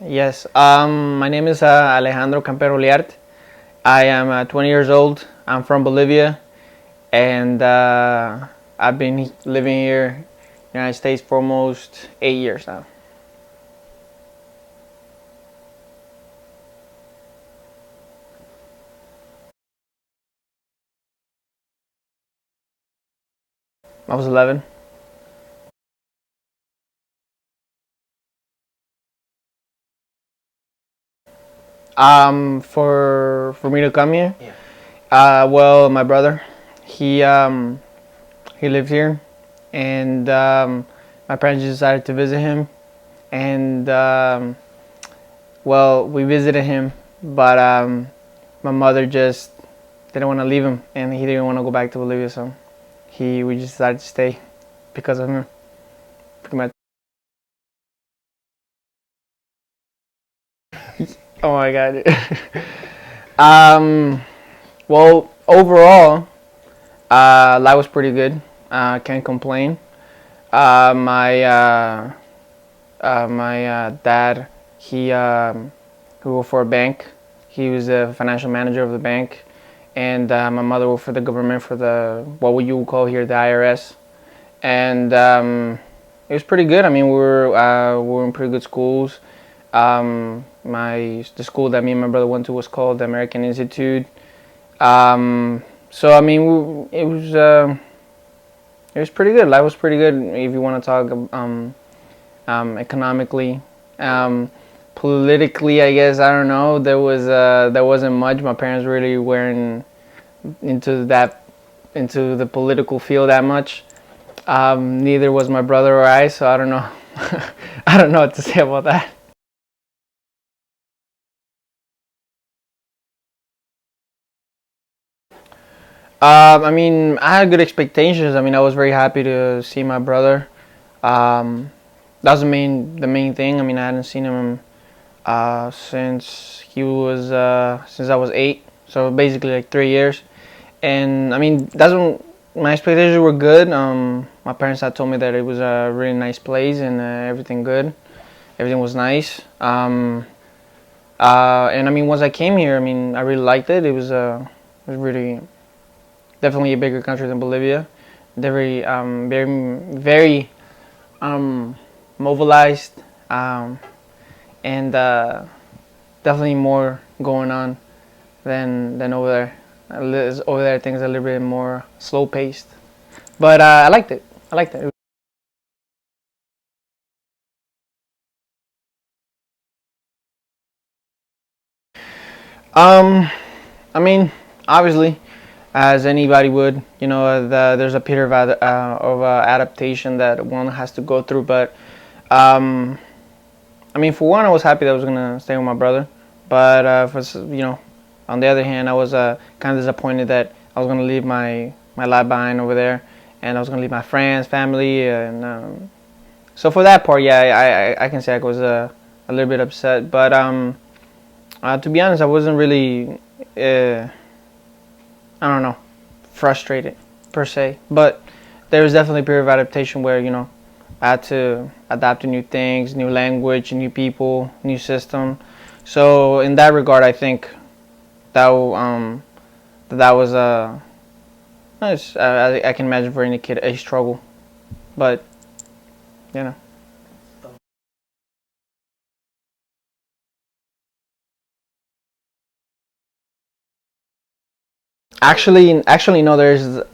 Yes, my name is Alejandro Campero Liart. I am 20 years old. I'm from Bolivia, and I've been living here in the United States for almost 8 years now. I was 11. For me to come here, well, my brother, he um, he lived here, and my parents decided to visit him, and well, we visited him, but my mother just didn't want to leave him, and he didn't want to go back to Bolivia, so we just decided to stay because of him. Pretty much. Oh my god. um, well, overall, life was pretty good. Can't complain. My dad, he worked for a bank. He was a financial manager of the bank, and my mother worked for the government, for the what would you call here the IRS, and it was pretty good. I mean, we were in pretty good schools. The school that me and my brother went to was called the American Institute. So I mean, it was pretty good. Life was pretty good if you want to talk economically. Politically, I guess I don't know. There wasn't much. My parents really weren't into the political field that much. Neither was my brother or I. So I don't know. I don't know what to say about that. I mean, I had good expectations. I mean, I was very happy to see my brother. Um, that was the main thing. I mean, I hadn't seen him since I was 8, so basically like 3 years. And I mean, that's when my expectations were good. My parents had told me that it was a really nice place and everything good. Everything was nice. And I mean, once I came here, I mean, I really liked it. It was really definitely a bigger country than Bolivia. They're very mobilized, and definitely more going on than over there. Over there, things are a little bit more slow paced, but I liked it. I liked it. Um, I mean, obviously, as anybody would, there's a period of adaptation that one has to go through. But um, I mean, for one, I was happy that I was gonna stay with my brother. But on the other hand, I was kind of disappointed that I was gonna leave my life behind over there, and I was gonna leave my friends, family, and so for that part, yeah, I can say I was a little bit upset. But to be honest, I wasn't really. I don't know, frustrated per se. But there was definitely a period of adaptation where I had to adapt to new things, new language, new people, new system. So in that regard, I think that was I can imagine for any kid a struggle, but you know. Actually, no.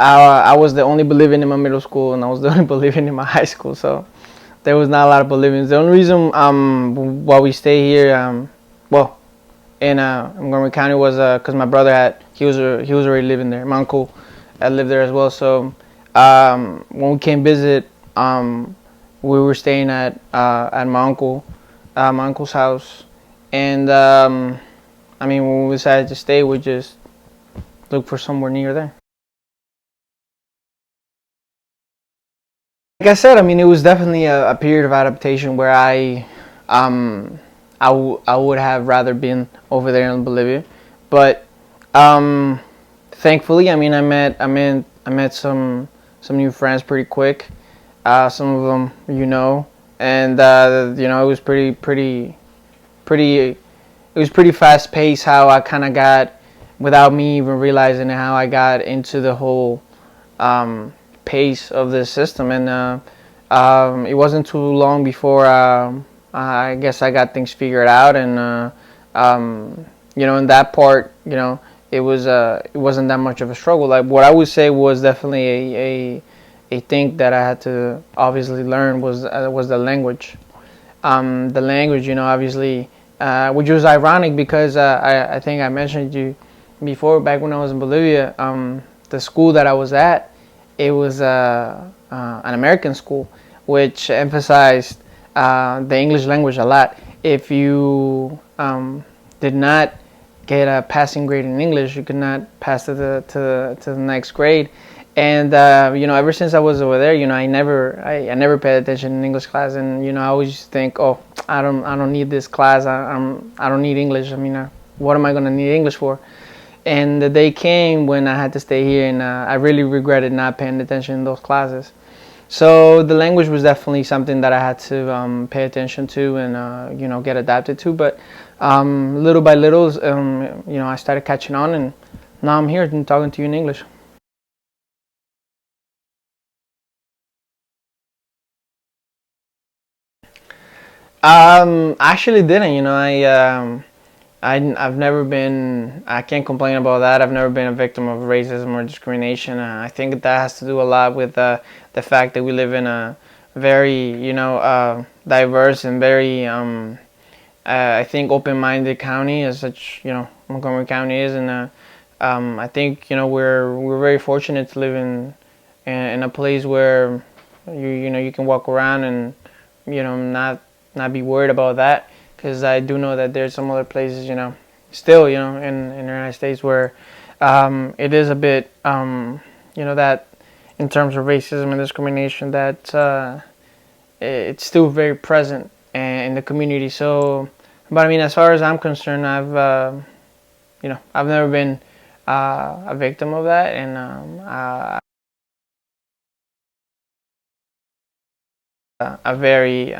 I was the only Bolivian in my middle school, and I was the only Bolivian in my high school. So there was not a lot of Bolivians. The only reason why we stay here well in Montgomery County was because my brother he was already living there. My uncle had lived there as well. So when we came visit, we were staying at my uncle's house, and I mean when we decided to stay, we just looked for somewhere near there. Like I said, I mean, it was definitely a period of adaptation where um, I would have rather been over there in Bolivia, but um, thankfully, I mean, I met some new friends pretty quick. Some of them, and it was pretty pretty. It was pretty fast paced how I kind of got, without me even realizing it, how I got into the whole pace of this system. And it wasn't too long before I guess I got things figured out. And in that part, it wasn't that much of a struggle. Like what I would say was definitely a thing that I had to obviously learn was the language. The language, obviously, which was ironic because I think I mentioned to you before, back when I was in Bolivia, the school that I was at, it was an American school, which emphasized the English language a lot. If you did not get a passing grade in English, you could not pass to the next grade. And ever since I was over there, I never paid attention in English class, and I always used to think, oh, I don't need this class. I don't need English. I mean, what am I gonna need English for? And the day came when I had to stay here, and I really regretted not paying attention in those classes. So the language was definitely something that I had to pay attention to and get adapted to. But little by little, I started catching on, and now I'm here and talking to you in English. I actually didn't. I've never been. I can't complain about that. I've never been a victim of racism or discrimination. I think that has to do a lot with the fact that we live in a very, diverse and very, I think, open-minded county, as such. Montgomery County is, and I think we're very fortunate to live in a place where you can walk around and not be worried about that, because I do know that there's some other places, still, in the United States where it is a bit, that in terms of racism and discrimination, that it's still very present in the community. So, but I mean, as far as I'm concerned, I've never been a victim of that, and a very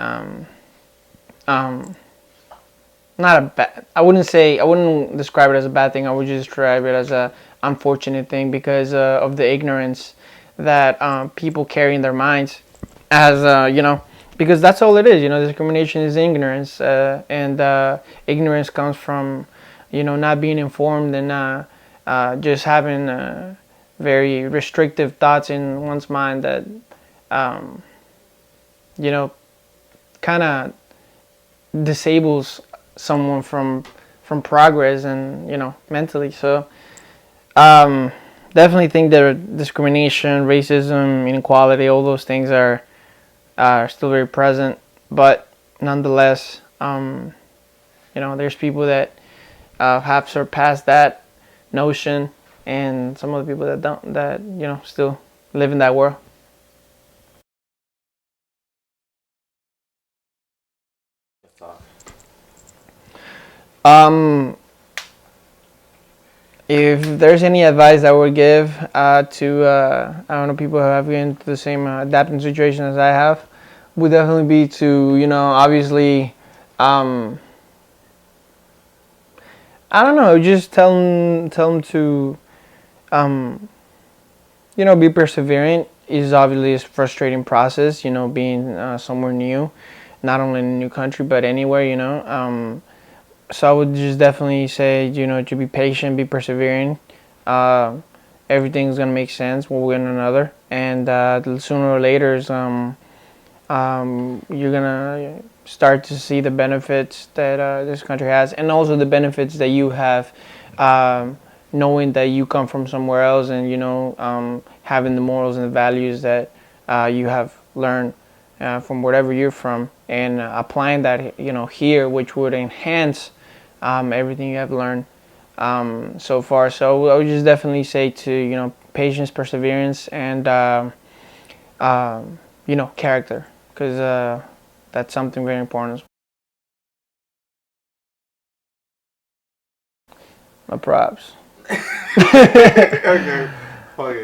not a bad. I wouldn't describe it as a bad thing. I would just describe it as a unfortunate thing because of the ignorance that people carry in their minds, as because that's all it is. Discrimination is ignorance, and ignorance comes from not being informed and just having very restrictive thoughts in one's mind that kind of disables someone from progress and mentally. So definitely think that discrimination, racism, inequality, all those things are still very present, but nonetheless, there's people that have surpassed that notion, and some other people that don't, that still live in that world. Um, if there's any advice I would give to I don't know, people who have been into the same adapting situation as I have, would definitely be to obviously, I don't know, just tell them to be perseverant. Is obviously a frustrating process, being somewhere new, not only in a new country but anywhere, so I would just definitely say, to be patient, be persevering. Uh, Everything's gonna make sense one way or another, and sooner or later, you're gonna start to see the benefits that this country has, and also the benefits that you have, knowing that you come from somewhere else, and having the morals and the values that you have learned from wherever you're from, and applying that here, which would enhance everything you have learned so far. So I would just definitely say to patience, perseverance, and character, because that's something very important. My props. Okay.